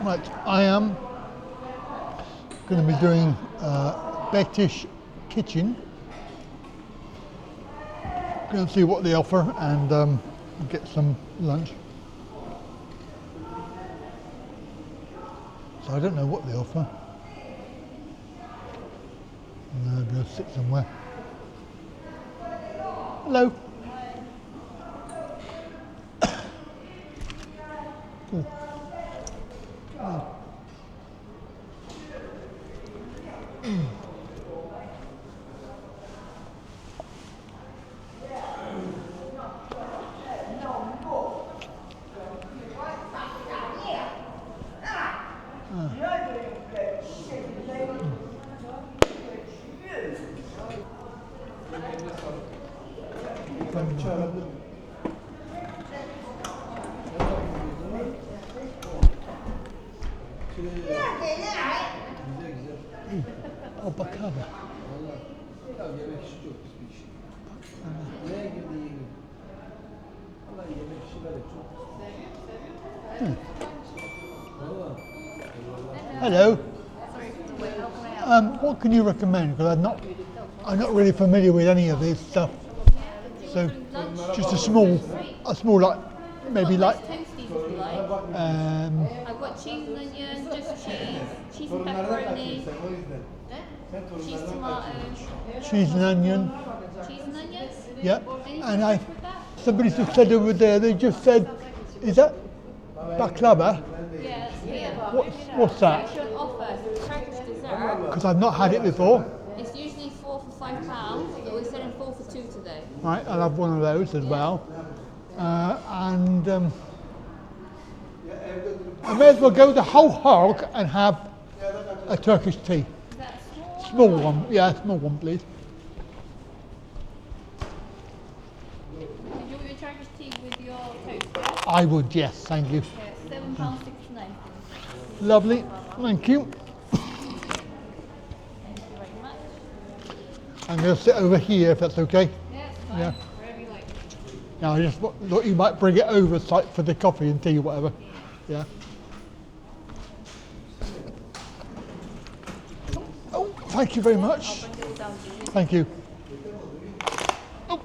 Right, I am going to be doing Beytish Kitchen. Going to see what they offer and get some lunch. So I don't know what they offer. I'm going to sit somewhere. Hello. Oh. Oh. Oh, Baklava. Hello. What can you recommend? Because I'm not really familiar with any of this stuff. So, just a small like, maybe like. I've got cheese and onion, just cheese and pepperoni, cheese tomato. Cheese and onion. Cheese and onions? Yeah. And with that? somebody just said over there, they just said, is that baklava? Yeah, it's here. What's that? It's actually on offer. It's a Turkish dessert. Because I've not had it before. It's usually 4 for £5, but we're selling 4 for 2 today. Right, I'll have one of those as well. I may as well go the whole hog and have a Turkish tea. Is that Small one, yeah, small one, please. Did you want your Turkish tea with your toast? Yeah? I would, yes, thank you. Yeah, £7.69. Lovely, thank you. Thank you very much. I'm going to sit over here if that's okay. Yeah, it's fine. Yeah. Wherever you like. Now I just thought you might bring it over for the coffee and tea or whatever. Yeah. Oh, thank you very much. I'll bring it down to you. Thank you. Oh.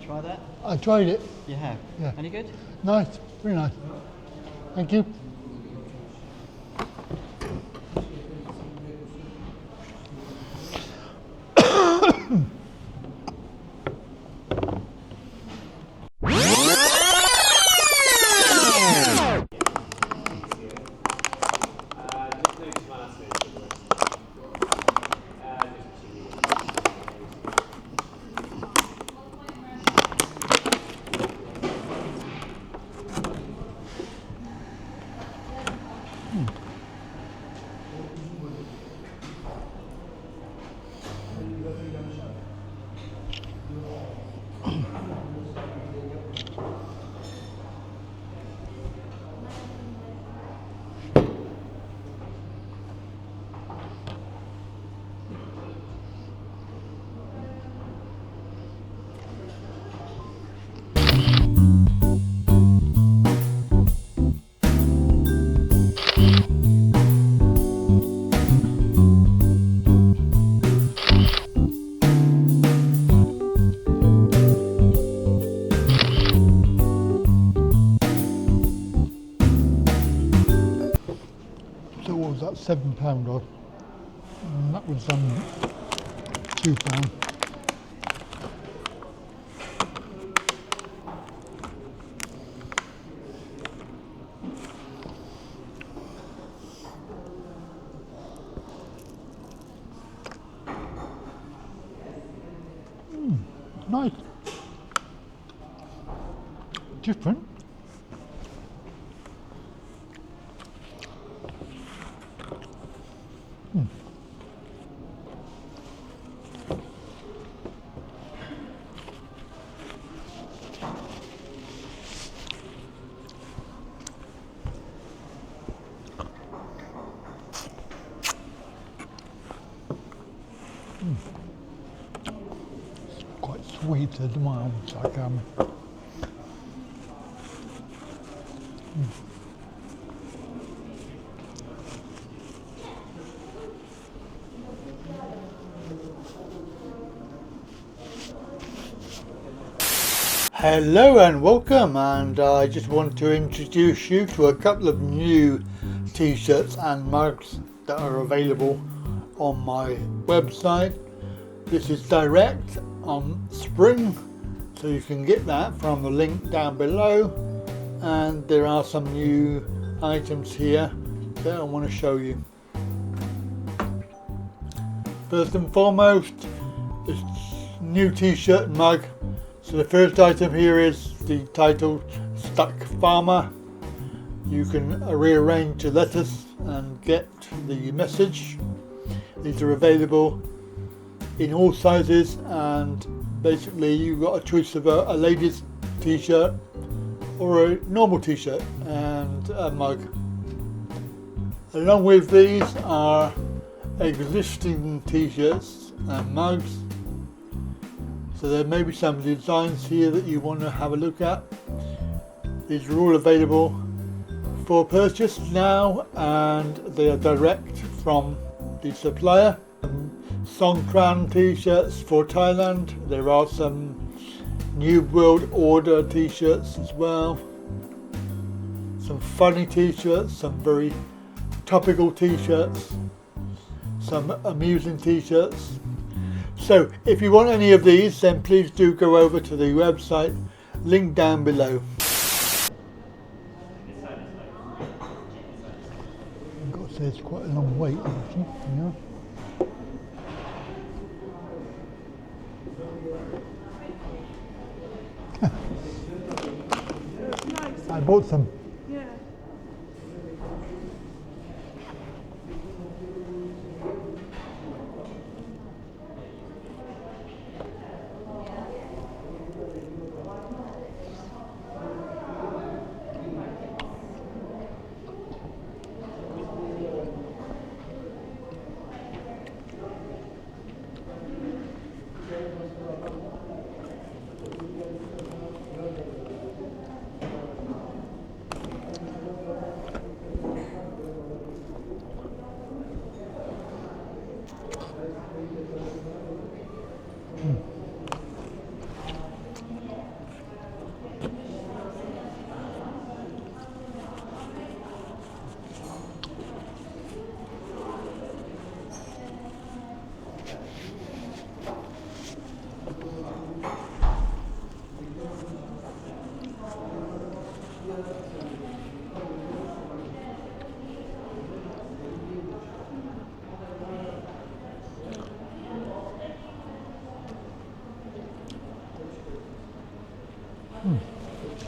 Try that? I tried it. You have? Yeah. Any good? Nice, very nice. Thank you. £7 odd, and that was £2. Nice. Different. Quite sweet as well. It's like Hello and welcome, and I just want to introduce you to a couple of new t-shirts and mugs that are available on my website. This is direct on spring, so you can get that from the link down below, and there are some new items here that I want to show you. First and foremost, this new t-shirt and mug. So the first item here is the title Stuck Farmer. You can rearrange the letters and get the message. These are available in all sizes, and basically you've got a choice of a ladies t-shirt or a normal t-shirt and a mug. Along with these are existing t-shirts and mugs. So there may be some designs here that you want to have a look at. These are all available for purchase now, and they are direct from the supplier. Songkran t-shirts for Thailand. There are some New World Order t-shirts as well. Some funny t-shirts, some very topical t-shirts, some amusing t-shirts. So if you want any of these, then please do go over to the website, link down below. I've got to say it's quite a long wait, actually, you know. I bought some. Yeah.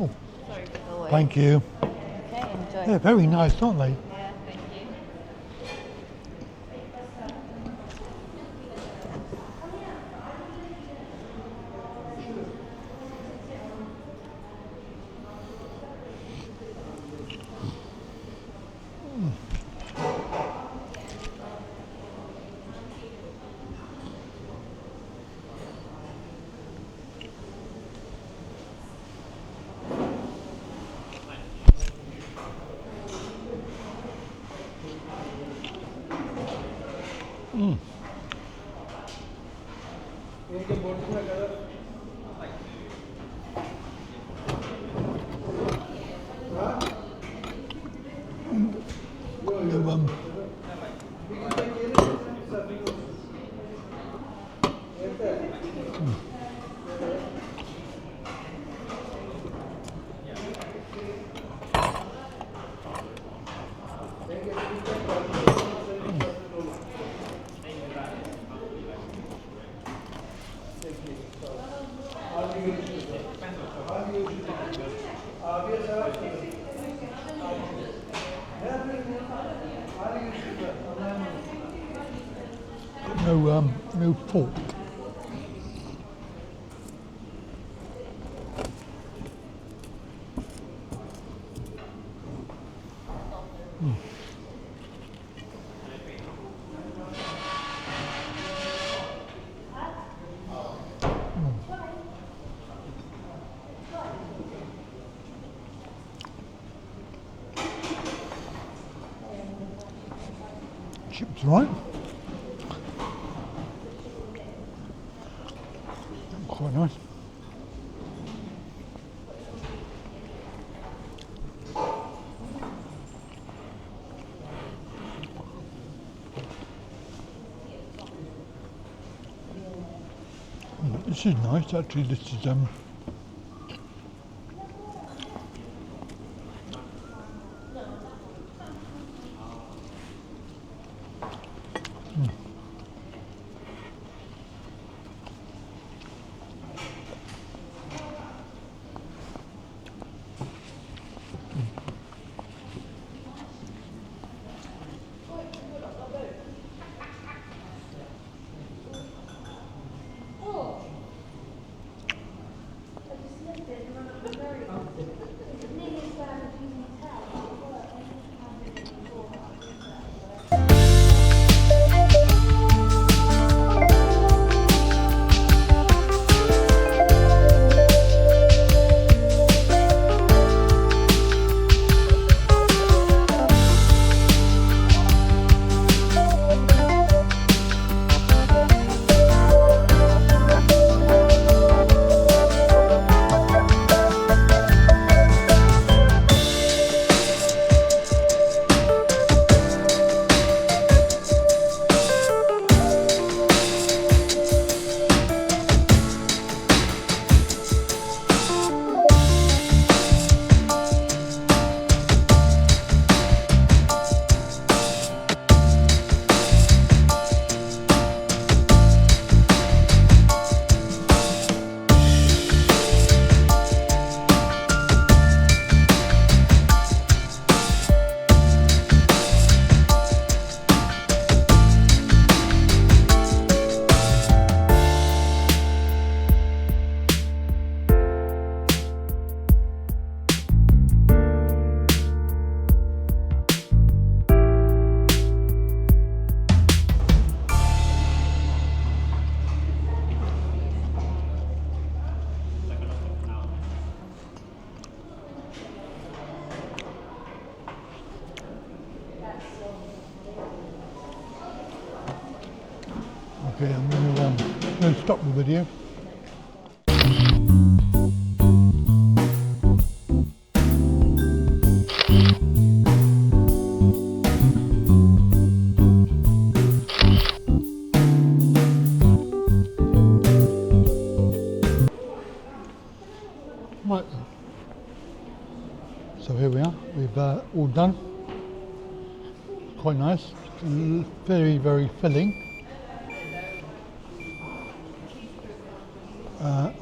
Oh, Sorry for the wait. thank you. Okay, enjoy. They're very nice, aren't they? Yeah, thank you. No pork. Chips, right? Quite nice. This is nice actually. This is okay. I'm going to stop the video. Right, so here we are, we've all done. Quite nice, very, very filling.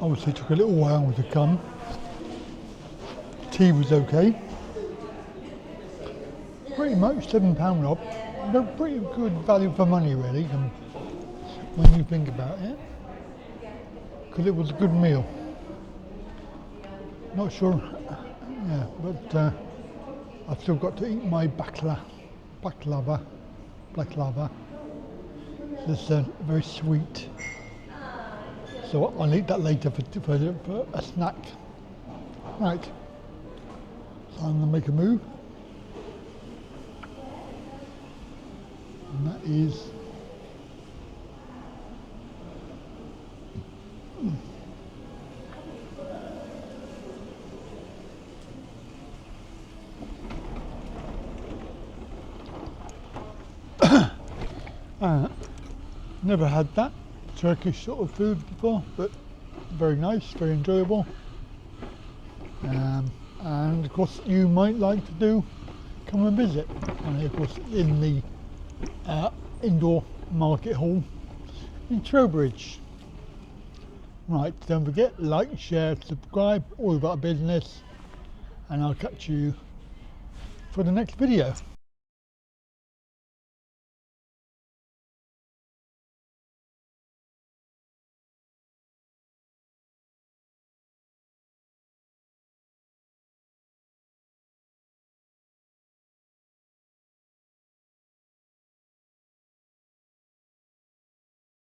Obviously it took a little while to come. Tea was okay. Pretty much £7 off. No, pretty good value for money really, when you think about it. Because it was a good meal. Not sure, yeah, but I've still got to eat my baklava. It's very sweet. So I'll eat that later for a snack. Right, so I'm going to make a move. And that is never had that Turkish sort of food before, but very nice, very enjoyable. And of course you might like to come and visit. And of course in the indoor market hall in Trowbridge. Right, don't forget, like, share, subscribe, all about business. and I'll catch you for the next video.